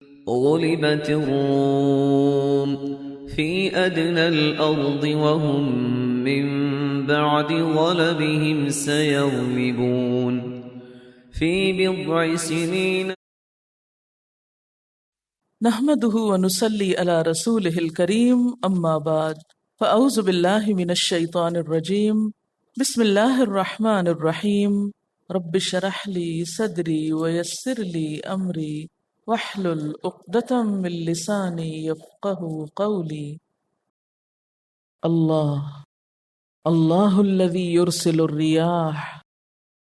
غلبت الروم في أدنى الأرض وهم من بعد غلبهم سيغلبون في بضع سنين. نحمده ونصلي على رسوله الكريم اما بعد فاعوذ بالله من الشيطان الرجيم بسم الله الرحمن الرحيم رب اشرح لي صدري ويسر لي امري واحلل عقدة من لساني يفقهوا قولي. اللہ الذی یرسل الریاح،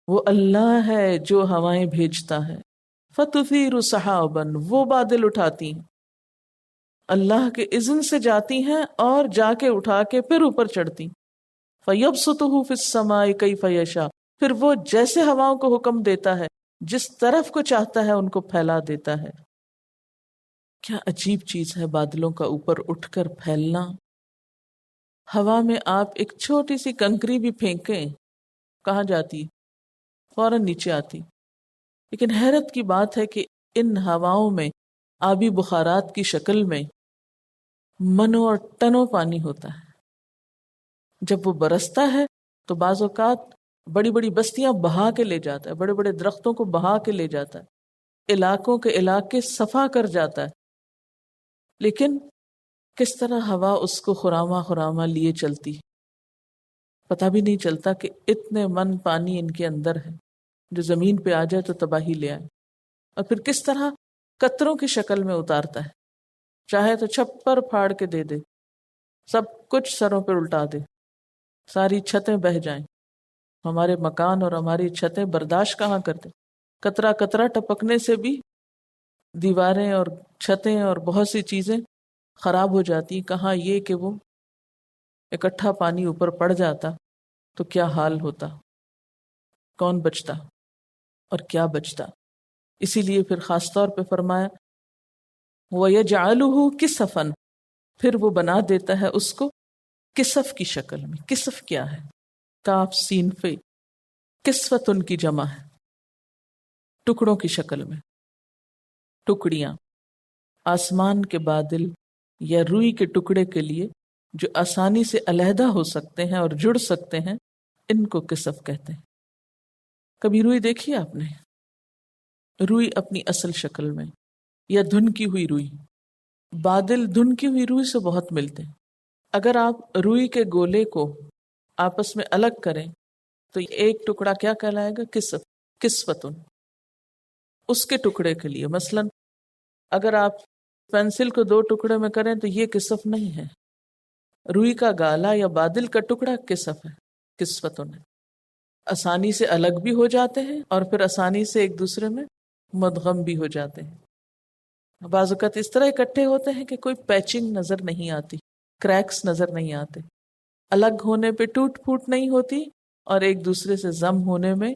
وہ اللہ ہے جو ہوائیں بھیجتا ہے، فتثیر سحابا، وہ بادل اٹھاتی ہیں، اللہ کے اذن سے جاتی ہیں اور جا کے اٹھا کے پھر اوپر چڑھتی، فیبسطہ فی السماء کیف یشاء، پھر وہ جیسے ہواؤں کو حکم دیتا ہے جس طرف کو چاہتا ہے ان کو پھیلا دیتا ہے۔ کیا عجیب چیز ہے بادلوں کا اوپر اٹھ کر پھیلنا۔ ہوا میں آپ ایک چھوٹی سی کنکری بھی پھینکیں، کہاں جاتی؟ فوراً نیچے آتی۔ لیکن حیرت کی بات ہے کہ ان ہواؤں میں آبی بخارات کی شکل میں منوں اور ٹنوں پانی ہوتا ہے۔ جب وہ برستا ہے تو بعض اوقات بڑی بڑی بستیاں بہا کے لے جاتا ہے، بڑے بڑے درختوں کو بہا کے لے جاتا ہے، علاقوں کے علاقے صفا کر جاتا ہے۔ لیکن کس طرح ہوا اس کو خرامہ خرامہ لیے چلتی، پتہ بھی نہیں چلتا کہ اتنے من پانی ان کے اندر ہے جو زمین پہ آ جائے تو تباہی لے آئے، اور پھر کس طرح قطروں کی شکل میں اتارتا ہے، چاہے تو چھپر پھاڑ کے دے دے، سب کچھ سروں پر الٹا دے، ساری چھتیں بہہ جائیں۔ ہمارے مکان اور ہماری چھتیں برداشت کہاں کرتے، قطرہ قطرہ ٹپکنے سے بھی دیواریں اور چھتیں اور بہت سی چیزیں خراب ہو جاتی۔ کہاں یہ کہ وہ اکٹھا پانی اوپر پڑ جاتا تو کیا حال ہوتا، کون بچتا اور کیا بچتا۔ اسی لیے پھر خاص طور پہ فرمایا وَيَجْعَلُهُ كِسَفًا، پھر وہ بنا دیتا ہے اس کو کسف کی شکل میں۔ کسف کیا ہے؟ کاف سین فے، کسوت ان کی جمع ہے، ٹکڑوں کی شکل میں، ٹکڑیاں۔ آسمان کے بادل یا روئی کے ٹکڑے کے لیے جو آسانی سے علیحدہ ہو سکتے ہیں اور جڑ سکتے ہیں، ان کو کسف کہتے ہیں۔ کبھی روئی دیکھی آپ نے؟ روئی اپنی اصل شکل میں، یا دھنکی ہوئی روئی۔ بادل دھنکی ہوئی روئی سے بہت ملتے ہیں۔ اگر آپ روئی کے گولے کو آپس میں الگ کریں تو ایک ٹکڑا کیا کہلائے گا؟ کسف، کسوتن۔ اس کے ٹکڑے کے لیے مثلا اگر آپ پینسل کو دو ٹکڑے میں کریں تو یہ کسف نہیں ہے۔ روئی کا گالا یا بادل کا ٹکڑا کسف ہے، کسوتن ہے۔ آسانی سے الگ بھی ہو جاتے ہیں اور پھر آسانی سے ایک دوسرے میں مدغم بھی ہو جاتے ہیں۔ بعض اوقات اس طرح اکٹھے ہوتے ہیں کہ کوئی پیچنگ نظر نہیں آتی، کریکس نظر نہیں آتے، الگ ہونے پہ ٹوٹ پھوٹ نہیں ہوتی، اور ایک دوسرے سے ضم ہونے میں،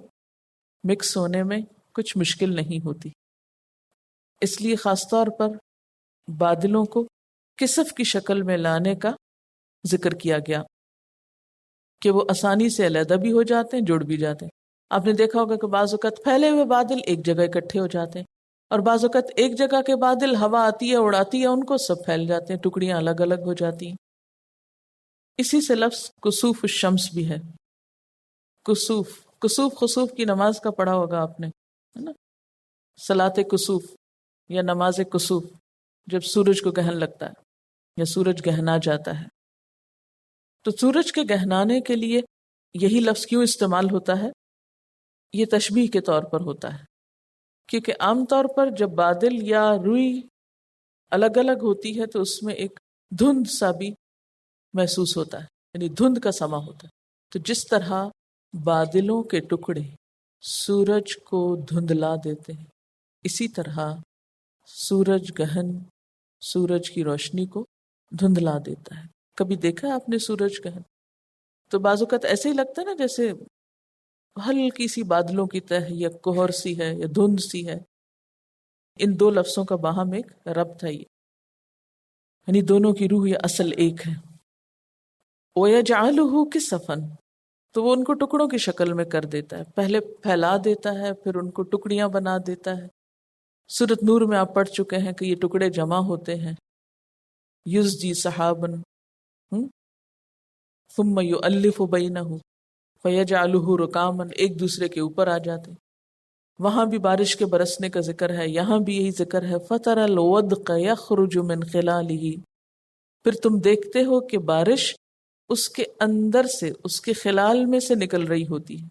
مکس ہونے میں کچھ مشکل نہیں ہوتی۔ اس لیے خاص طور پر بادلوں کو کسف کی شکل میں لانے کا ذکر کیا گیا کہ وہ آسانی سے علیحدہ بھی ہو جاتے ہیں، جڑ بھی جاتے ہیں۔ آپ نے دیکھا ہوگا کہ بعض اوقات پھیلے ہوئے بادل ایک جگہ اکٹھے ہو جاتے ہیں، اور بعض اوقات ایک جگہ کے بادل ہوا آتی ہے اڑاتی ہے ان کو، سب پھیل جاتے ہیں، ٹکڑیاں الگ الگ ہو جاتی ہیں۔ اسی سے لفظ کسوف الشمس بھی ہے۔ کسوف، کسوف خسوف کی نماز کا پڑھا ہوگا آپ نے، ہے نا؟ صلاۃ کسوف یا نماز کسوف، جب سورج کو گہن لگتا ہے یا سورج گہنا جاتا ہے۔ تو سورج کے گہنانے کے لیے یہی لفظ کیوں استعمال ہوتا ہے؟ یہ تشبیہ کے طور پر ہوتا ہے، کیونکہ عام طور پر جب بادل یا روئی الگ الگ ہوتی ہے تو اس میں ایک دھند سا بھی محسوس ہوتا ہے، یعنی دھند کا سما ہوتا ہے۔ تو جس طرح بادلوں کے ٹکڑے سورج کو دھندلا دیتے ہیں، اسی طرح سورج گہن سورج کی روشنی کو دھندلا دیتا ہے۔ کبھی دیکھا ہے آپ نے سورج گہن؟ تو بعض اوقات ایسے ہی لگتا ہے نا جیسے ہلکی سی بادلوں کی تہ یا کوہر سی ہے یا دھند سی ہے۔ ان دو لفظوں کا باہم ایک ربط ہے، یعنی دونوں کی روح یا اصل ایک ہے۔ وَيَجْعَلُهُ كِسَفًا، تو وہ ان کو ٹکڑوں کی شکل میں کر دیتا ہے، پہلے پھیلا دیتا ہے، پھر ان کو ٹکڑیاں بنا دیتا ہے، سورۃ نور میں آپ پڑھ چکے ہیں کہ یہ ٹکڑے جمع ہوتے ہیں، یزجی سحابن ثم یؤلف بینہ فیجعلہ رکاما، ایک دوسرے کے اوپر آ جاتے ہیں۔ وہاں بھی بارش کے برسنے کا ذکر ہے، یہاں بھی یہی ذکر ہے، فَتَرَ الْوَدْقَ يَخْرُجُ مِنْ خِلَالِهِ، پھر تم دیکھتے ہو کہ بارش اس کے اندر سے، اس کے خلال میں سے نکل رہی ہوتی ہے۔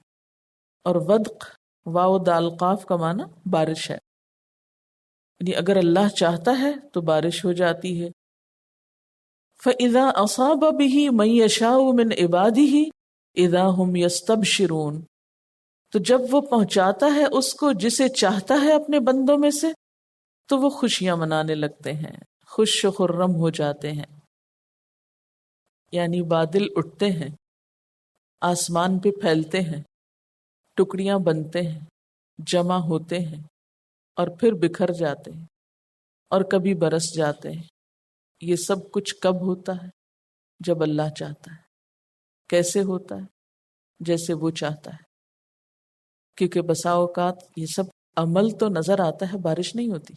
اور ودق واو دال قاف کا معنی بارش ہے، یعنی اگر اللہ چاہتا ہے تو بارش ہو جاتی ہے۔ فَإِذَا أَصَابَ بِهِ مَن يَشَاءُ مِنْ عِبَادِهِ إِذَا هُمْ يَسْتَبْشِرُونَ، تو جب وہ پہنچاتا ہے اس کو جسے چاہتا ہے اپنے بندوں میں سے، تو وہ خوشیاں منانے لگتے ہیں، خوش و خرم ہو جاتے ہیں۔ یعنی بادل اٹھتے ہیں، آسمان پہ پھیلتے ہیں، ٹکڑیاں بنتے ہیں، جمع ہوتے ہیں، اور پھر بکھر جاتے ہیں، اور کبھی برس جاتے ہیں۔ یہ سب کچھ کب ہوتا ہے؟ جب اللہ چاہتا ہے۔ کیسے ہوتا ہے؟ جیسے وہ چاہتا ہے، کیونکہ بسا اوقات یہ سب عمل تو نظر آتا ہے، بارش نہیں ہوتی۔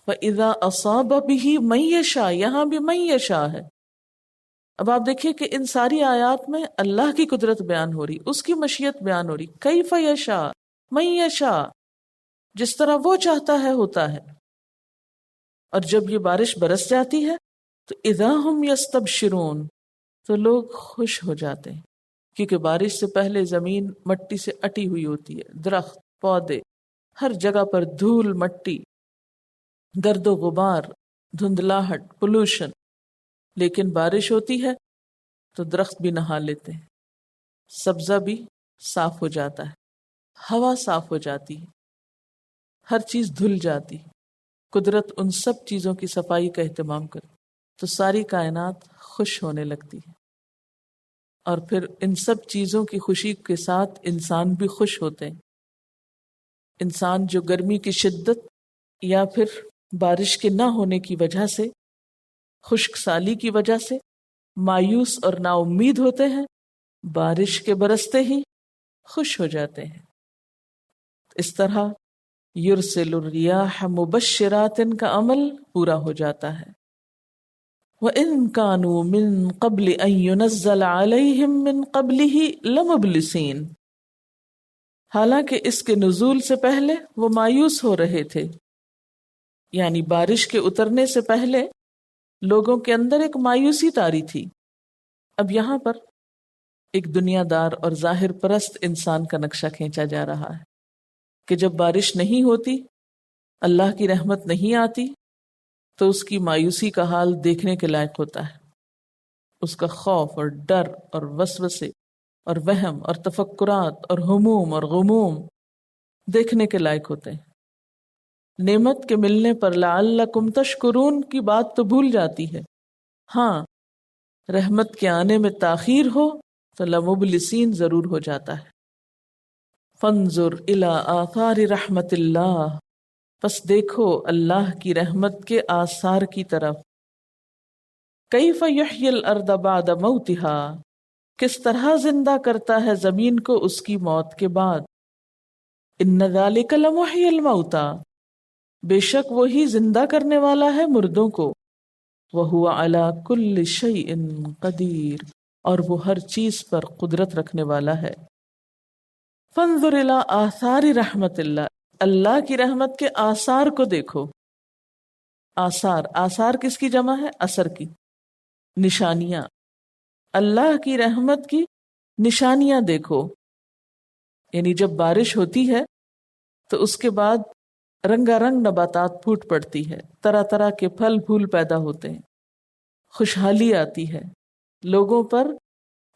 فَإِذَا أَصَابَ بِهِ مَن يَشَاءُ، یہاں بھی من یشاء ہے۔ اب آپ دیکھیے کہ ان ساری آیات میں اللہ کی قدرت بیان ہو رہی، اس کی مشیت بیان ہو رہی، کیف یشاء، من یشاء، جس طرح وہ چاہتا ہے ہوتا ہے۔ اور جب یہ بارش برس جاتی ہے تو اذا ہم یستبشرون، تو لوگ خوش ہو جاتے ہیں، کیونکہ بارش سے پہلے زمین مٹی سے اٹی ہوئی ہوتی ہے، درخت، پودے، ہر جگہ پر دھول، مٹی، گرد و غبار، دھندلاہٹ، پولوشن۔ لیکن بارش ہوتی ہے تو درخت بھی نہا لیتے ہیں، سبزہ بھی صاف ہو جاتا ہے، ہوا صاف ہو جاتی ہے، ہر چیز دھل جاتی ہے۔ قدرت ان سب چیزوں کی صفائی کا اہتمام کرتی تو ساری کائنات خوش ہونے لگتی ہے، اور پھر ان سب چیزوں کی خوشی کے ساتھ انسان بھی خوش ہوتے ہیں۔ انسان جو گرمی کی شدت یا پھر بارش کے نہ ہونے کی وجہ سے، خشک سالی کی وجہ سے مایوس اور نا امید ہوتے ہیں، بارش کے برستے ہی خوش ہو جاتے ہیں۔ اس طرح یرسل الریاح مبشرات کا عمل پورا ہو جاتا ہے۔ وَإِن كَانُوا مِن قَبْلِ أَن يُنَزَّلَ عَلَيْهِم مِّن قَبْلِهِ لَمُبْلِسِينَ، حالانکہ اس کے نزول سے پہلے وہ مایوس ہو رہے تھے، یعنی بارش کے اترنے سے پہلے لوگوں کے اندر ایک مایوسی طاری تھی۔ اب یہاں پر ایک دنیا دار اور ظاہر پرست انسان کا نقشہ کھینچا جا رہا ہے کہ جب بارش نہیں ہوتی، اللہ کی رحمت نہیں آتی، تو اس کی مایوسی کا حال دیکھنے کے لائق ہوتا ہے۔ اس کا خوف اور ڈر اور وسوسے اور وہم اور تفکرات اور ہموم اور غموم دیکھنے کے لائق ہوتے ہیں۔ نعمت کے ملنے پر لعلکم تشکرون کی بات تو بھول جاتی ہے، ہاں رحمت کے آنے میں تاخیر ہو تو لمبلسین ضرور ہو جاتا ہے۔ فانظر الی آثار رحمت اللہ، پس دیکھو اللہ کی رحمت کے آثار کی طرف۔ کیف یحیی الارض بعد موتها، کس طرح زندہ کرتا ہے زمین کو اس کی موت کے بعد۔ ان ذلک لمحیی الموتى، بے شک وہی زندہ کرنے والا ہے مردوں کو۔ وہو علی کل شیء قدیر، اور وہ ہر چیز پر قدرت رکھنے والا ہے۔ فانظر الی آثار رحمت اللہ، اللہ کی رحمت کے آثار کو دیکھو۔ آثار، آثار کس کی جمع ہے؟ اثر کی، نشانیاں، اللہ کی رحمت کی نشانیاں دیکھو۔ یعنی جب بارش ہوتی ہے تو اس کے بعد رنگا رنگ نباتات پھوٹ پڑتی ہے، طرح طرح کے پھل پھول پیدا ہوتے ہیں، خوشحالی آتی ہے، لوگوں پر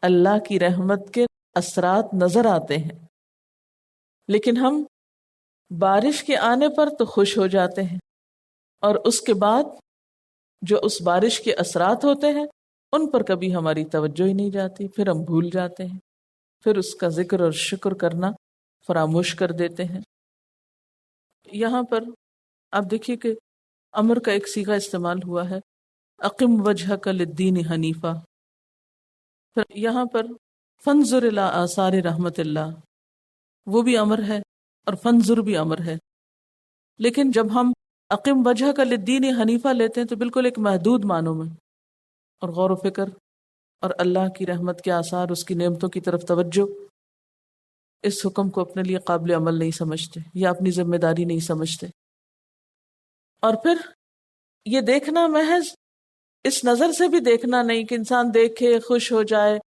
اللہ کی رحمت کے اثرات نظر آتے ہیں۔ لیکن ہم بارش کے آنے پر تو خوش ہو جاتے ہیں، اور اس کے بعد جو اس بارش کے اثرات ہوتے ہیں ان پر کبھی ہماری توجہ ہی نہیں جاتی، پھر ہم بھول جاتے ہیں، پھر اس کا ذکر اور شکر کرنا فراموش کر دیتے ہیں۔ یہاں پر آپ دیکھیے کہ امر کا ایک صیغہ استعمال ہوا ہے، اقم وجہک للدین حنیفہ۔ پھر یہاں پر فانظر الی آثار رحمت اللہ، وہ بھی امر ہے اور فانظر بھی امر ہے۔ لیکن جب ہم اقیم وجہ کا للدین حنیفہ لیتے ہیں تو بالکل ایک محدود معنوں میں، اور غور و فکر اور اللہ کی رحمت کے آثار، اس کی نعمتوں کی طرف توجہ، اس حکم کو اپنے لیے قابل عمل نہیں سمجھتے یا اپنی ذمہ داری نہیں سمجھتے. اور پھر یہ دیکھنا محض اس نظر سے بھی دیکھنا نہیں کہ انسان دیکھے خوش ہو جائے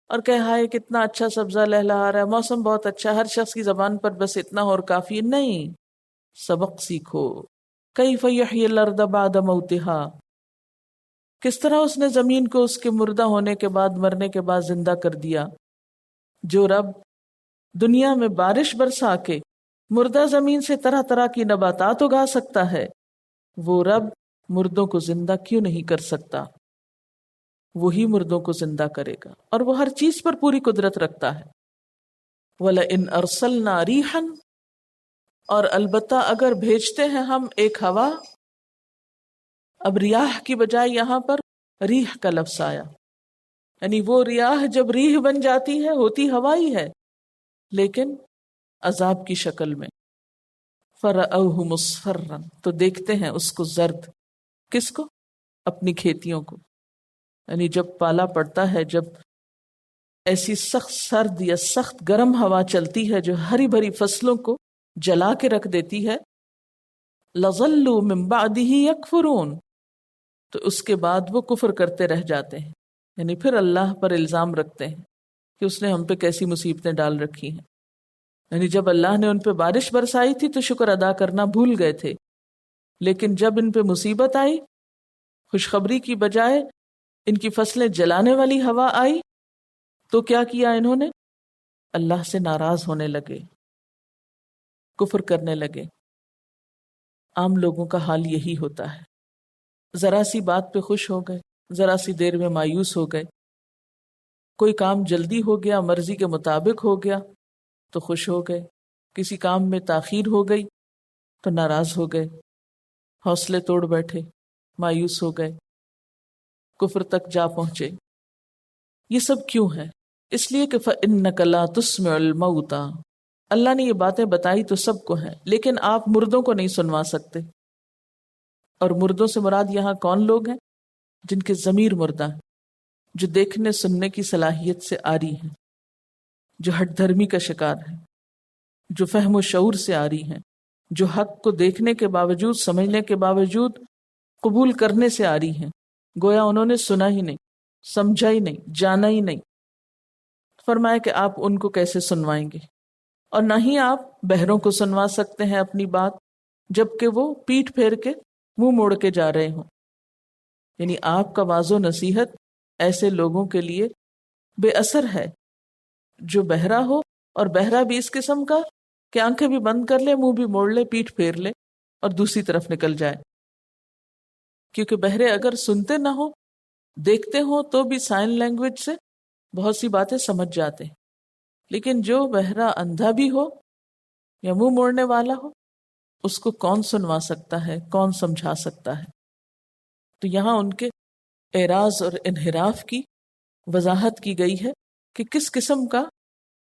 اور کہ ہائے کتنا اچھا سبزہ لہلہا رہا ہے، موسم بہت اچھا ہے، ہر شخص کی زبان پر بس اتنا اور کافی نہیں. سبق سیکھو. کیف یحیی الارض بعد موتها، کس طرح اس نے زمین کو اس کے مردہ ہونے کے بعد، مرنے کے بعد زندہ کر دیا. جو رب دنیا میں بارش برسا کے مردہ زمین سے طرح طرح کی نباتات اگا سکتا ہے، وہ رب مردوں کو زندہ کیوں نہیں کر سکتا؟ وہی مردوں کو زندہ کرے گا، اور وہ ہر چیز پر پوری قدرت رکھتا ہے. وَلَئِنْ أَرْسَلْنَا رِيحًا، اور البتہ اگر بھیجتے ہیں ہم ایک ہوا. اب ریاح کی بجائے یہاں پر ریح کا لفظ آیا، یعنی وہ ریاح جب ریح بن جاتی ہے ہوتی ہوا ہی ہے لیکن عذاب کی شکل میں. فَرَأَوْهُ مُصْفَرًّا، تو دیکھتے ہیں اس کو زرد. کس کو؟ اپنی کھیتیوں کو. یعنی جب پالا پڑتا ہے، جب ایسی سخت سرد یا سخت گرم ہوا چلتی ہے جو ہری بھری فصلوں کو جلا کے رکھ دیتی ہے، لَظَلُّوا مِن بَعْدِهِ يَكْفُرُونَ، تو اس کے بعد وہ کفر کرتے رہ جاتے ہیں. یعنی پھر اللہ پر الزام رکھتے ہیں کہ اس نے ہم پہ کیسی مصیبتیں ڈال رکھی ہیں. یعنی جب اللہ نے ان پہ بارش برسائی تھی تو شکر ادا کرنا بھول گئے تھے، لیکن جب ان پہ مصیبت آئی، خوشخبری کی بجائے ان کی فصلیں جلانے والی ہوا آئی، تو کیا کیا انہوں نے؟ اللہ سے ناراض ہونے لگے، کفر کرنے لگے. عام لوگوں کا حال یہی ہوتا ہے. ذرا سی بات پہ خوش ہو گئے، ذرا سی دیر میں مایوس ہو گئے. کوئی کام جلدی ہو گیا، مرضی کے مطابق ہو گیا تو خوش ہو گئے. کسی کام میں تاخیر ہو گئی تو ناراض ہو گئے، حوصلے توڑ بیٹھے، مایوس ہو گئے، کفر تک جا پہنچے. یہ سب کیوں ہے؟ اس لیے کہ فَإِنَّكَ لَا تُسْمِعُ الْمَوْتَى، اللہ نے یہ باتیں بتائی تو سب کو ہیں، لیکن آپ مردوں کو نہیں سنوا سکتے. اور مردوں سے مراد یہاں کون لوگ ہیں؟ جن کے ضمیر مردہ ہیں، جو دیکھنے سننے کی صلاحیت سے عاری ہیں، جو ہٹ دھرمی کا شکار ہیں، جو فہم و شعور سے عاری ہیں، جو حق کو دیکھنے کے باوجود، سمجھنے کے باوجود قبول کرنے سے عاری ہیں. گویا انہوں نے سنا ہی نہیں، سمجھا ہی نہیں، جانا ہی نہیں. فرمایا کہ آپ ان کو کیسے سنوائیں گے؟ اور نہ ہی آپ بہروں کو سنوا سکتے ہیں اپنی بات جبکہ وہ پیٹھ پھیر کے منہ موڑ کے جا رہے ہوں. یعنی آپ کا واعظ و نصیحت ایسے لوگوں کے لیے بے اثر ہے جو بہرا ہو، اور بہرا بھی اس قسم کا کہ آنکھیں بھی بند کر لے، منہ بھی موڑ لے، پیٹھ پھیر لے اور دوسری طرف نکل جائے. کیونکہ بہرے اگر سنتے نہ ہو، دیکھتے ہوں تو بھی سائن لینگویج سے بہت سی باتیں سمجھ جاتے ہیں. لیکن جو بہرا اندھا بھی ہو یا منہ موڑنے والا ہو، اس کو کون سنوا سکتا ہے، کون سمجھا سکتا ہے؟ تو یہاں ان کے اعراض اور انحراف کی وضاحت کی گئی ہے کہ کس قسم کا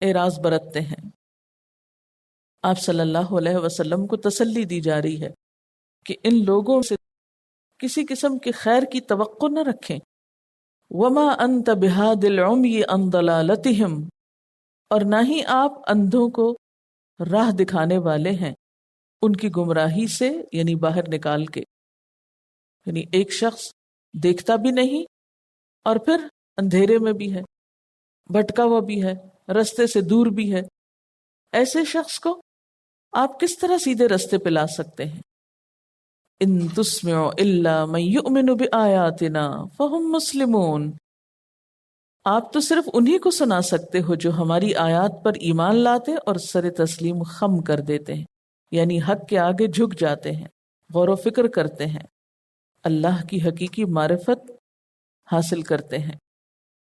اعراض برتتے ہیں. آپ صلی اللہ علیہ وسلم کو تسلی دی جا رہی ہے کہ ان لوگوں سے کسی قسم کی خیر کی توقع نہ رکھیں. وَمَا أَنْتَ بِهَادِ الْعُمْيِ عَنْ ضَلَالَتِهِمْ، اور نہ ہی آپ اندھوں کو راہ دکھانے والے ہیں ان کی گمراہی سے، یعنی باہر نکال کے. یعنی ایک شخص دیکھتا بھی نہیں اور پھر اندھیرے میں بھی ہے، بھٹکا ہوا بھی ہے، رستے سے دور بھی ہے، ایسے شخص کو آپ کس طرح سیدھے رستے پہ لا سکتے ہیں؟ ان تسمع الا من یؤمن بآیاتنا فہم مسلمون، آپ تو صرف انہی کو سنا سکتے ہو جو ہماری آیات پر ایمان لاتے اور سر تسلیم خم کر دیتے ہیں، یعنی حق کے آگے جھک جاتے ہیں، غور و فکر کرتے ہیں، اللہ کی حقیقی معرفت حاصل کرتے ہیں،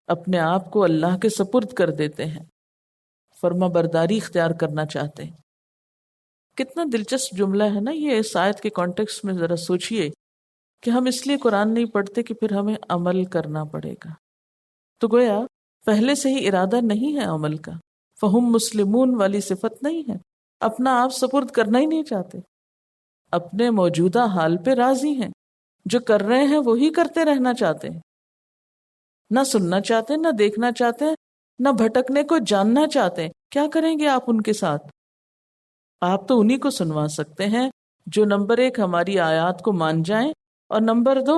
اپنے آپ کو اللہ کے سپرد کر دیتے ہیں، فرما برداری اختیار کرنا چاہتے ہیں. کتنا دلچسپ جملہ ہے نا یہ. اس آیت کے کانٹیکسٹ میں ذرا سوچئے کہ ہم اس لیے قرآن نہیں پڑھتے کہ پھر ہمیں عمل کرنا پڑے گا. تو گویا پہلے سے ہی ارادہ نہیں ہے عمل کا، فہم مسلمون والی صفت نہیں ہے، اپنا آپ سپرد کرنا ہی نہیں چاہتے. اپنے موجودہ حال پہ راضی ہیں، جو کر رہے ہیں وہی کرتے رہنا چاہتے ہیں، نہ سننا چاہتے ہیں، نہ دیکھنا چاہتے ہیں، نہ بھٹکنے کو جاننا چاہتے ہیں۔ کیا کریں گے آپ ان کے ساتھ؟ آپ تو انہی کو سنوا سکتے ہیں جو نمبر 1 ہماری آیات کو مان جائیں، اور نمبر 2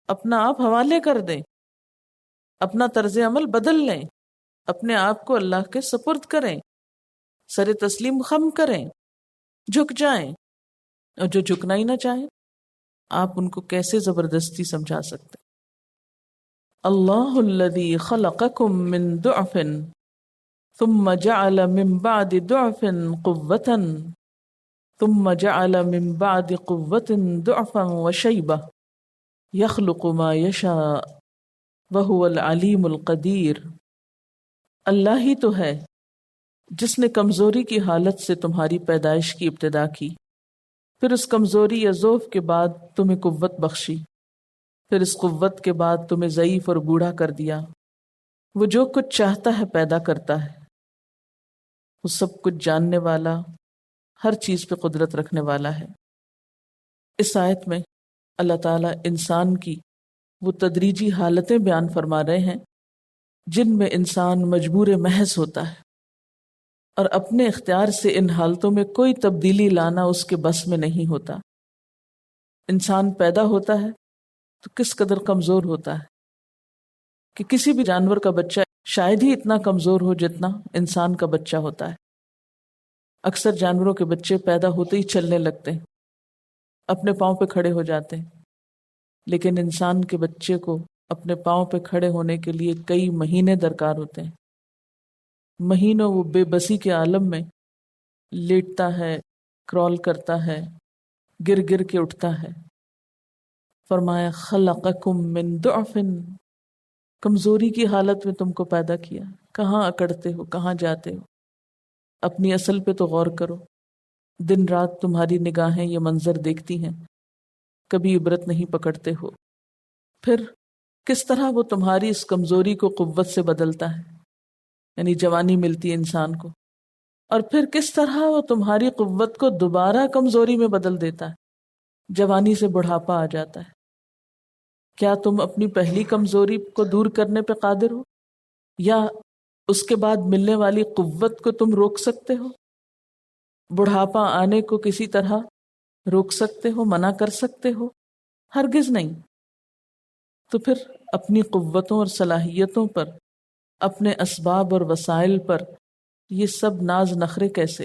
اپنا آپ حوالے کر دیں، اپنا طرز عمل بدل لیں، اپنے آپ کو اللہ کے سپرد کریں، سر تسلیم خم کریں، جھک جائیں۔ اور جو جھکنا ہی نہ چاہیں، آپ ان کو کیسے زبردستی سمجھا سکتے؟ اللہ الذی خلقکم من ضعف ثم جعل من بعد ضعف قوة ثم جعل من بعد قوة ضعفا وشیبہ یخلق ما یشاء وہو العلیم القدیر۔ اللہ ہی تو ہے جس نے کمزوری کی حالت سے تمہاری پیدائش کی ابتدا کی، پھر اس کمزوری یا ضعف کے بعد تمہیں قوت بخشی، پھر اس قوت کے بعد تمہیں ضعیف اور بوڑھا کر دیا۔ وہ جو کچھ چاہتا ہے پیدا کرتا ہے، وہ سب کچھ جاننے والا، ہر چیز پہ قدرت رکھنے والا ہے۔ اس آیت میں اللہ تعالیٰ انسان کی وہ تدریجی حالتیں بیان فرما رہے ہیں جن میں انسان مجبور محض ہوتا ہے، اور اپنے اختیار سے ان حالتوں میں کوئی تبدیلی لانا اس کے بس میں نہیں ہوتا۔ انسان پیدا ہوتا ہے تو کس قدر کمزور ہوتا ہے کہ کسی بھی جانور کا بچہ شاید ہی اتنا کمزور ہو جتنا انسان کا بچہ ہوتا ہے۔ اکثر جانوروں کے بچے پیدا ہوتے ہی چلنے لگتے ہیں، اپنے پاؤں پہ کھڑے ہو جاتے ہیں، لیکن انسان کے بچے کو اپنے پاؤں پہ کھڑے ہونے کے لیے کئی مہینے درکار ہوتے ہیں۔ مہینوں وہ بے بسی کے عالم میں لیٹتا ہے، کرال کرتا ہے، گر گر کے اٹھتا ہے۔ فرمایا خلقکم من ضعف، کمزوری کی حالت میں تم کو پیدا کیا۔ کہاں اکڑتے ہو، کہاں جاتے ہو؟ اپنی اصل پہ تو غور کرو۔ دن رات تمہاری نگاہیں یہ منظر دیکھتی ہیں، کبھی عبرت نہیں پکڑتے ہو۔ پھر کس طرح وہ تمہاری اس کمزوری کو قوت سے بدلتا ہے، یعنی جوانی ملتی ہے انسان کو، اور پھر کس طرح وہ تمہاری قوت کو دوبارہ کمزوری میں بدل دیتا ہے، جوانی سے بڑھاپا آ جاتا ہے۔ کیا تم اپنی پہلی کمزوری کو دور کرنے پہ قادر ہو، یا اس کے بعد ملنے والی قوت کو تم روک سکتے ہو؟ بڑھاپا آنے کو کسی طرح روک سکتے ہو، منع کر سکتے ہو؟ ہرگز نہیں۔ تو پھر اپنی قوتوں اور صلاحیتوں پر، اپنے اسباب اور وسائل پر یہ سب ناز نخرے کیسے،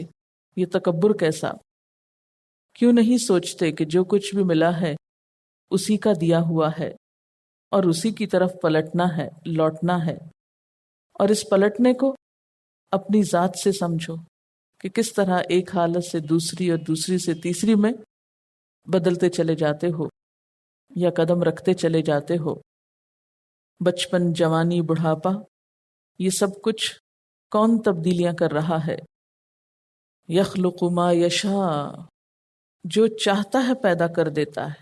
یہ تکبر کیسا؟ کیوں نہیں سوچتے کہ جو کچھ بھی ملا ہے اسی کا دیا ہوا ہے، اور اسی کی طرف پلٹنا ہے، لوٹنا ہے، اور اس پلٹنے کو اپنی ذات سے سمجھو کہ کس طرح ایک حالت سے دوسری اور دوسری سے تیسری میں بدلتے چلے جاتے ہو یا قدم رکھتے چلے جاتے ہو۔ بچپن، جوانی، بڑھاپا، یہ سب کچھ کون تبدیلیاں کر رہا ہے؟ یخلق ما یشاء، جو چاہتا ہے پیدا کر دیتا ہے،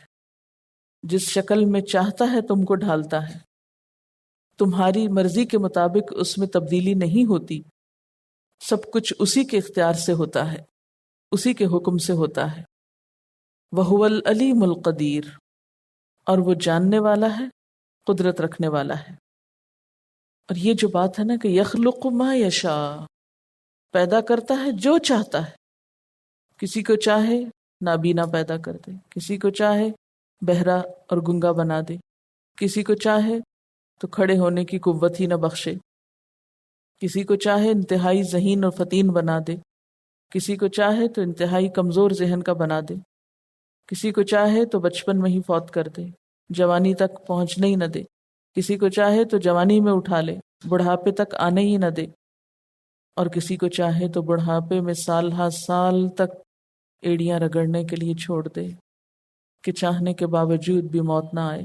جس شکل میں چاہتا ہے تم کو ڈھالتا ہے۔ تمہاری مرضی کے مطابق اس میں تبدیلی نہیں ہوتی، سب کچھ اسی کے اختیار سے ہوتا ہے، اسی کے حکم سے ہوتا ہے۔ وَهُوَ الْعَلِيمُ الْقَدِيرُ، اور وہ جاننے والا ہے، قدرت رکھنے والا ہے۔ اور یہ جو بات ہے نا کہ یخلق ما یشاء، پیدا کرتا ہے جو چاہتا ہے۔ کسی کو چاہے نابینا پیدا کر دے، کسی کو چاہے بہرا اور گنگا بنا دے، کسی کو چاہے تو کھڑے ہونے کی قوت ہی نہ بخشے، کسی کو چاہے انتہائی ذہین اور فتین بنا دے، کسی کو چاہے تو انتہائی کمزور ذہن کا بنا دے، کسی کو چاہے تو بچپن میں ہی فوت کر دے، جوانی تک پہنچنے ہی نہ دے، کسی کو چاہے تو جوانی میں اٹھا لے، بڑھاپے تک آنے ہی نہ دے، اور کسی کو چاہے تو بڑھاپے میں سال ہا سال تک ایڑیاں رگڑنے کے لیے چھوڑ دے کہ چاہنے کے باوجود بھی موت نہ آئے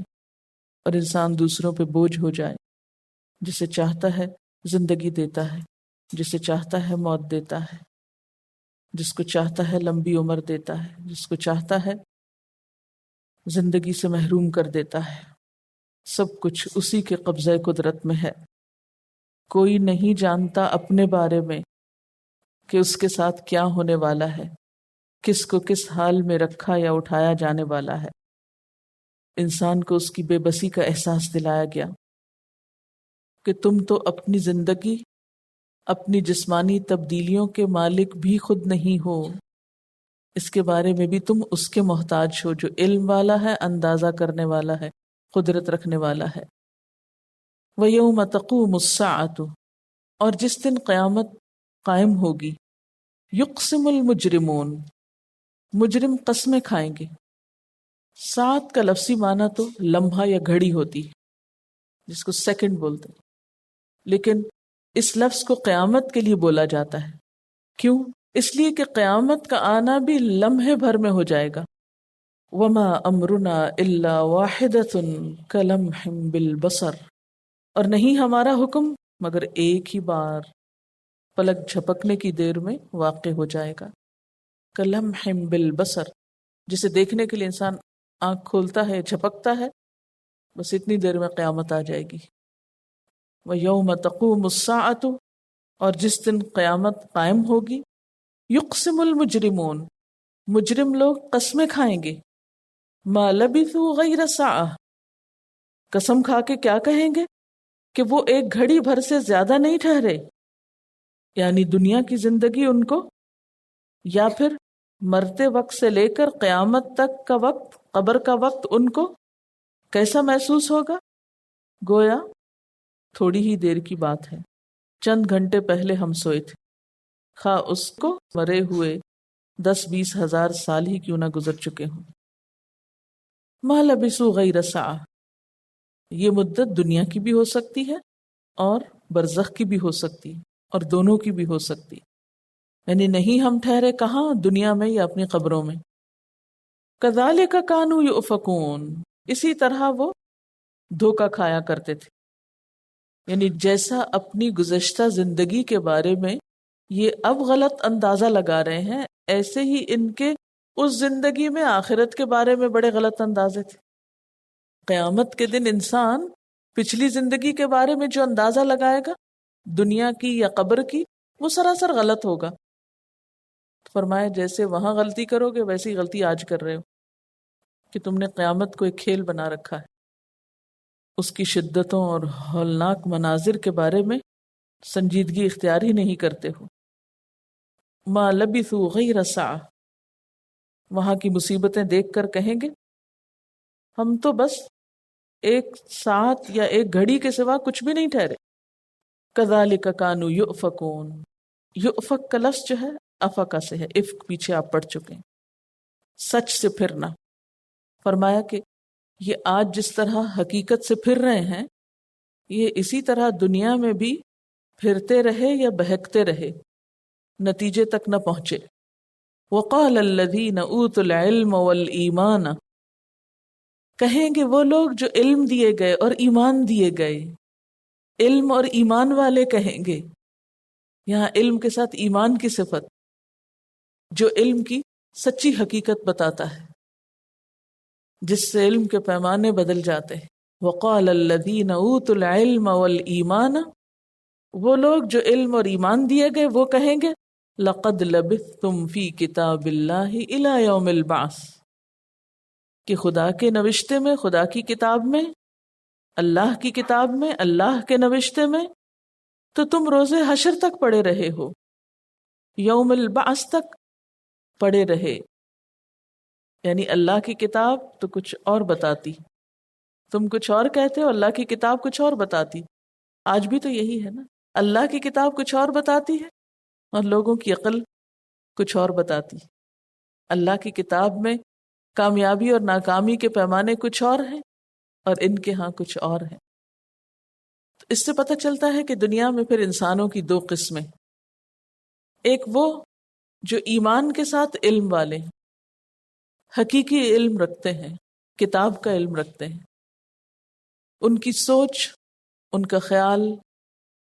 اور انسان دوسروں پہ بوجھ ہو جائے۔ جسے چاہتا ہے زندگی دیتا ہے، جسے چاہتا ہے موت دیتا ہے، جس کو چاہتا ہے لمبی عمر دیتا ہے، جس کو چاہتا ہے زندگی سے محروم کر دیتا ہے۔ سب کچھ اسی کے قبضہ قدرت میں ہے۔ کوئی نہیں جانتا اپنے بارے میں کہ اس کے ساتھ کیا ہونے والا ہے، کس کو کس حال میں رکھا یا اٹھایا جانے والا ہے۔ انسان کو اس کی بے بسی کا احساس دلایا گیا کہ تم تو اپنی زندگی، اپنی جسمانی تبدیلیوں کے مالک بھی خود نہیں ہو، اس کے بارے میں بھی تم اس کے محتاج ہو جو علم والا ہے، اندازہ کرنے والا ہے، قدرت رکھنے والا ہے۔ وَيَوْمَ تَقُومُ السَّاعَةُ، اور جس دن قیامت قائم ہوگی، یقسم المجرمون، مجرم قسمیں کھائیں گے۔ سات کا لفظی معنی تو لمحہ یا گھڑی ہوتی ہے جس کو سیکنڈ بولتے ہیں، لیکن اس لفظ کو قیامت کے لیے بولا جاتا ہے۔ کیوں؟ اس لیے کہ قیامت کا آنا بھی لمحے بھر میں ہو جائے گا۔ وما امرنا الا واحدۃ کلمح بالبصر، اور نہیں ہمارا حکم مگر ایک ہی بار پلک جھپکنے کی دیر میں واقع ہو جائے گا۔ کلمح بالبصر، جسے دیکھنے کے لیے انسان آنکھ کھولتا ہے، جھپکتا ہے، بس اتنی دیر میں قیامت آ جائے گی۔ وَيَوْمَ تَقُومُ السَّاعَةُ، اور جس دن قیامت قائم ہوگی، یقسم المجرمون، مجرم لوگ قسمیں کھائیں گے، ما لبثوا غیر ساعہ، قسم کھا کے کیا کہیں گے کہ وہ ایک گھڑی بھر سے زیادہ نہیں ٹھہرے، یعنی دنیا کی زندگی ان کو، یا پھر مرتے وقت سے لے کر قیامت تک کا وقت، قبر کا وقت ان کو کیسا محسوس ہوگا؟ گویا تھوڑی ہی دیر کی بات ہے، چند گھنٹے پہلے ہم سوئے تھے، خواہ اس کو مرے ہوئے 10-20 ہزار سال ہی کیوں نہ گزر چکے ہوں۔ ما لبثوا غیر ساعہ، یہ مدت دنیا کی بھی ہو سکتی ہے اور برزخ کی بھی ہو سکتی ہے، اور دونوں کی بھی ہو سکتی، یعنی نہیں ہم ٹھہرے کہاں، دنیا میں یا اپنی قبروں میں۔ کذالک کانوا یؤفکون، اسی طرح وہ دھوکہ کھایا کرتے تھے، یعنی جیسا اپنی گزشتہ زندگی کے بارے میں یہ اب غلط اندازہ لگا رہے ہیں، ایسے ہی ان کے اس زندگی میں آخرت کے بارے میں بڑے غلط اندازے تھے۔ قیامت کے دن انسان پچھلی زندگی کے بارے میں جو اندازہ لگائے گا، دنیا کی یا قبر کی، وہ سراسر غلط ہوگا۔ فرمایا جیسے وہاں غلطی کرو گے ویسی غلطی آج کر رہے ہو، کہ تم نے قیامت کو ایک کھیل بنا رکھا ہے، اس کی شدتوں اور ہولناک مناظر کے بارے میں سنجیدگی اختیار ہی نہیں کرتے ہو۔ ما لبثوا غیر ساعہ، وہاں کی مصیبتیں دیکھ کر کہیں گے ہم تو بس ایک ساتھ یا ایک گھڑی کے سوا کچھ بھی نہیں ٹھہرے۔ کذالک کانوا یؤفکون، یؤفک کا لفظ جو ہے افقا سے ہے، افک پیچھے آپ پڑھ چکے ہیں، سچ سے پھرنا۔ فرمایا کہ یہ آج جس طرح حقیقت سے پھر رہے ہیں، یہ اسی طرح دنیا میں بھی پھرتے رہے یا بہکتے رہے، نتیجے تک نہ پہنچے۔ وقال الذین اوتوا العلم والایمان، کہیں گے وہ لوگ جو علم دیے گئے اور ایمان دیے گئے، علم اور ایمان والے کہیں گے، یہاں علم کے ساتھ ایمان کی صفت، جو علم کی سچی حقیقت بتاتا ہے، جس سے علم کے پیمانے بدل جاتے ہیں۔ وقال الذین اوتوا العلم والایمان، وہ لوگ جو علم اور ایمان دیے گئے وہ کہیں گے لقد لبثتم فی کتاب اللہ الی یوم البعث، کہ خدا کے نوشتے میں، خدا کی کتاب میں، اللہ کی کتاب میں، اللہ کے نوشتے میں تو تم روز حشر تک پڑے رہے ہو، یوم البعث تک پڑے رہے، یعنی اللہ کی کتاب تو کچھ اور بتاتی، تم کچھ اور کہتے ہو، اللہ کی کتاب کچھ اور بتاتی۔ آج بھی تو یہی ہے نا، اللہ کی کتاب کچھ اور بتاتی ہے اور لوگوں کی عقل کچھ اور بتاتی۔ اللہ کی کتاب میں کامیابی اور ناکامی کے پیمانے کچھ اور ہیں اور ان کے ہاں کچھ اور ہیں۔ تو اس سے پتہ چلتا ہے کہ دنیا میں پھر انسانوں کی دو قسمیں، ایک وہ جو ایمان کے ساتھ علم والے ہیں، حقیقی علم رکھتے ہیں، کتاب کا علم رکھتے ہیں، ان کی سوچ، ان کا خیال،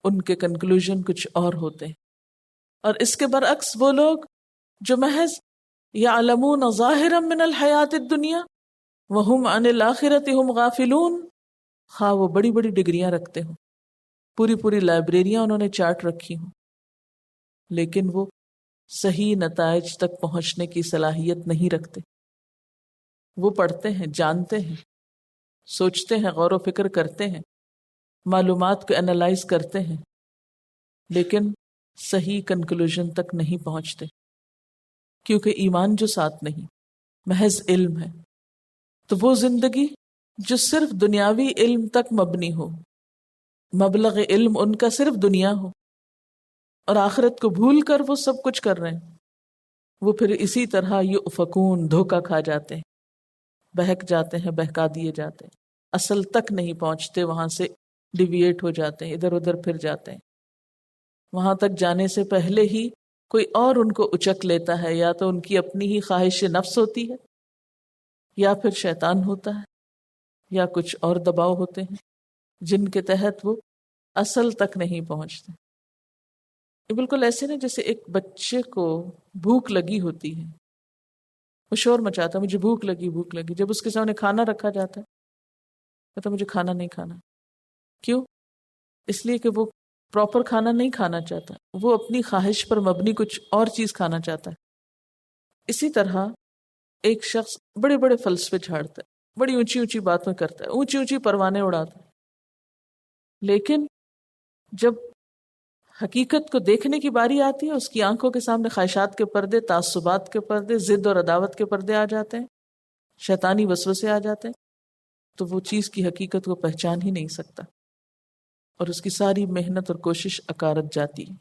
ان کے کنکلوژن کچھ اور ہوتے ہیں، اور اس کے برعکس وہ لوگ جو محض یعلمون ظاہرا من الحیات الدنیا وہم عن الآخرۃ ہم غافلون، خواہ وہ بڑی بڑی ڈگریاں رکھتے ہوں، پوری پوری لائبریریاں انہوں نے چارٹ رکھی ہوں، لیکن وہ صحیح نتائج تک پہنچنے کی صلاحیت نہیں رکھتے. وہ پڑھتے ہیں، جانتے ہیں، سوچتے ہیں، غور و فکر کرتے ہیں، معلومات کو انالائز کرتے ہیں، لیکن صحیح کنکلوژن تک نہیں پہنچتے، کیونکہ ایمان جو ساتھ نہیں، محض علم ہے. تو وہ زندگی جو صرف دنیاوی علم تک مبنی ہو، مبلغ علم ان کا صرف دنیا ہو، اور آخرت کو بھول کر وہ سب کچھ کر رہے ہیں، وہ پھر اسی طرح یؤفکون، دھوکا کھا جاتے ہیں، بہک جاتے ہیں، بہکا دیے جاتے ہیں، اصل تک نہیں پہنچتے، وہاں سے ڈیویٹ ہو جاتے ہیں، ادھر ادھر پھر جاتے ہیں. وہاں تک جانے سے پہلے ہی کوئی اور ان کو اچک لیتا ہے، یا تو ان کی اپنی ہی خواہش نفس ہوتی ہے، یا پھر شیطان ہوتا ہے، یا کچھ اور دباؤ ہوتے ہیں جن کے تحت وہ اصل تک نہیں پہنچتے. یہ بالکل ایسے نا جیسے ایک بچے کو بھوک لگی ہوتی ہے، وہ شور مچاتا ہے مجھے بھوک لگی بھوک لگی، جب اس کے سامنے کھانا رکھا جاتا ہے کہتا مجھے کھانا نہیں کھانا. کیوں؟ اس لیے کہ وہ پراپر کھانا نہیں کھانا چاہتا، وہ اپنی خواہش پر مبنی کچھ اور چیز کھانا چاہتا ہے. اسی طرح ایک شخص بڑے بڑے فلسفے جھاڑتا ہے، بڑی اونچی اونچی باتیں کرتا ہے، اونچی اونچی پروانے اڑاتا ہے، لیکن جب حقیقت کو دیکھنے کی باری آتی ہے، اس کی آنکھوں کے سامنے خواہشات کے پردے، تعصبات کے پردے، ضد اور عداوت کے پردے آ جاتے ہیں، شیطانی وسوسے آ جاتے ہیں، تو وہ چیز کی حقیقت کو پہچان ہی نہیں سکتا، اور اس کی ساری محنت اور کوشش اکارت جاتی ہے.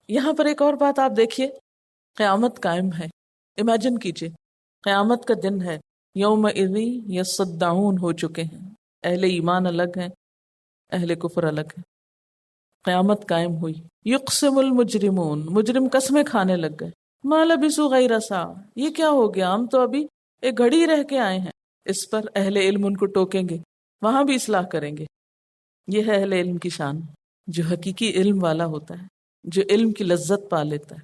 یہاں پر ایک اور بات آپ دیکھیے، قیامت قائم ہے. امیجن کیجئے قیامت کا دن ہے، یومئذ یصدعون ہو چکے ہیں، اہل ایمان الگ ہیں، اہل کفر الگ ہیں. قیامت قائم ہوئی، یقسم المجرمون، مجرم قسمیں کھانے لگ گئے، ما لبثوا غیر ساعہ، یہ کیا ہو گیا، ہم تو ابھی ایک گھڑی رہ کے آئے ہیں. اس پر اہل علم ان کو ٹوکیں گے، وہاں بھی اصلاح کریں گے. یہ ہے اہل علم کی شان، جو حقیقی علم والا ہوتا ہے، جو علم کی لذت پا لیتا ہے،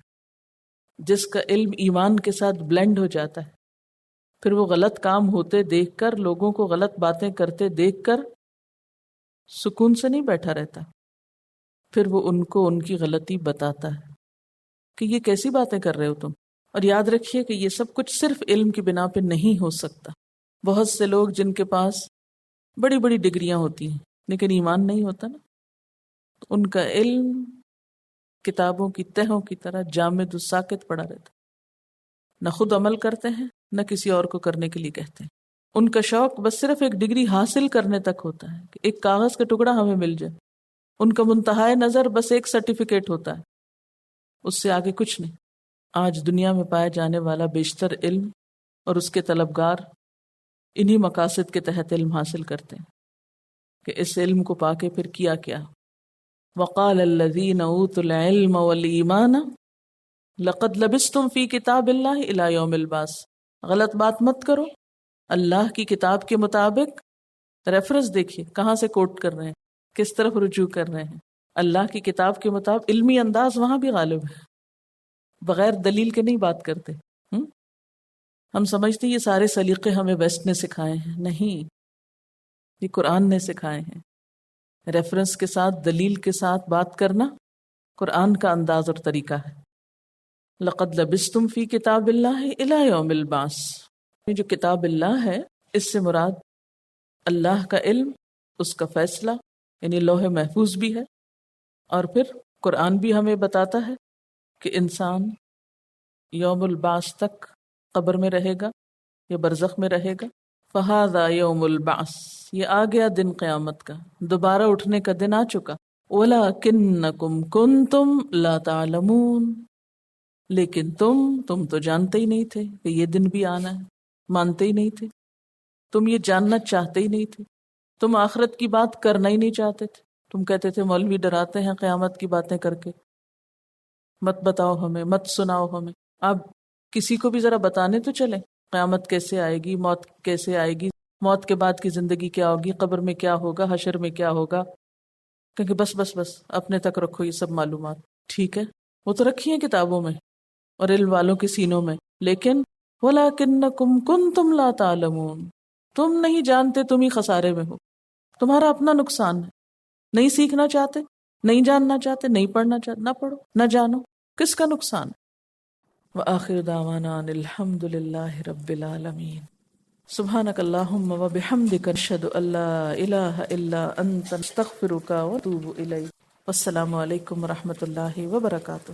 جس کا علم ایمان کے ساتھ بلینڈ ہو جاتا ہے. پھر وہ غلط کام ہوتے دیکھ کر، لوگوں کو غلط باتیں کرتے دیکھ کر سکون سے نہیں بیٹھا رہتا، پھر وہ ان کو ان کی غلطی بتاتا ہے کہ یہ کیسی باتیں کر رہے ہو تم. اور یاد رکھیے کہ یہ سب کچھ صرف علم کی بنا پہ نہیں ہو سکتا. بہت سے لوگ جن کے پاس بڑی بڑی ڈگریاں ہوتی ہیں لیکن ایمان نہیں ہوتا نا، ان کا علم کتابوں کی تہوں کی طرح جامد و ساکت پڑا رہتا، نہ خود عمل کرتے ہیں نہ کسی اور کو کرنے کے لیے کہتے ہیں. ان کا شوق بس صرف ایک ڈگری حاصل کرنے تک ہوتا ہے کہ ایک کاغذ کا ٹکڑا ہمیں مل جائے. ان کا منتہائے نظر بس ایک سرٹیفکیٹ ہوتا ہے، اس سے آگے کچھ نہیں. آج دنیا میں پایا جانے والا بیشتر علم اور اس کے طلبگار انہی مقاصد کے تحت علم حاصل کرتے ہیں کہ اس علم کو پا کے پھر کیا کیا. وقال الذین اوتوا العلم والایمان لقد لبثتم فی کتاب اللہ الی یوم البعث. غلط بات مت کرو، اللہ کی کتاب کے مطابق ریفرنس دیکھیے کہاں سے کوٹ کر رہے ہیں، کس طرف رجوع کر رہے ہیں. اللہ کی کتاب کے مطابق علمی انداز وہاں بھی غالب ہے، بغیر دلیل کے نہیں بات کرتے. ہم سمجھتے یہ سارے سلیقے ہمیں ویسٹ نے سکھائے ہیں، نہیں، یہ قرآن نے سکھائے ہیں. ریفرنس کے ساتھ، دلیل کے ساتھ بات کرنا قرآن کا انداز اور طریقہ ہے. لقد لبثتم فی کتاب اللہ الی یوم البعث. یہ جو کتاب اللہ ہے، اس سے مراد اللہ کا علم، اس کا فیصلہ، یعنی لوح محفوظ بھی ہے، اور پھر قرآن بھی ہمیں بتاتا ہے کہ انسان یوم البعث تک قبر میں رہے گا یا برزخ میں رہے گا. فہذا یوم البعث، یہ آ گیا دن قیامت کا، دوبارہ اٹھنے کا دن آ چکا. وَلَكِنَّكُمْ كُنْتُمْ لَا تَعْلَمُونَ، لیکن تم تو جانتے ہی نہیں تھے کہ یہ دن بھی آنا ہے، مانتے ہی نہیں تھے، تم یہ جاننا چاہتے ہی نہیں تھے، تم آخرت کی بات کرنا ہی نہیں چاہتے تھے. تم کہتے تھے مولوی ڈراتے ہیں قیامت کی باتیں کر کے، مت بتاؤ ہمیں، مت سناؤ ہمیں. اب کسی کو بھی ذرا بتانے تو چلیں قیامت کیسے آئے گی، موت کیسے آئے گی، موت کے بعد کی زندگی کیا ہوگی، قبر میں کیا ہوگا، حشر میں کیا ہوگا. کیونکہ بس اپنے تک رکھو یہ سب معلومات. ٹھیک ہے، وہ تو رکھی ہیں کتابوں میں اور علم والوں کے سینوں میں، لیکن وَلَكِنَّكُمْ كُنْتُمْ لَا تَعْلَمُونَ، تم نہیں جانتے، تم ہی خسارے میں ہو، تمہارا اپنا نقصان ہے. نہیں سیکھنا چاہتے، نہیں جاننا چاہتے، نہیں پڑھنا چاہتے، نہ پڑھو، نہ جانو، کس کا نقصان ہے؟ وآخر دعوانا ان الحمد للہ رب العالمین. سبحانک اللہم وبحمدک نشہد ان لا الہ الا انت نستغفرک ونتوب الیک. والسلام علیکم ورحمۃ اللہ وبرکاتہ.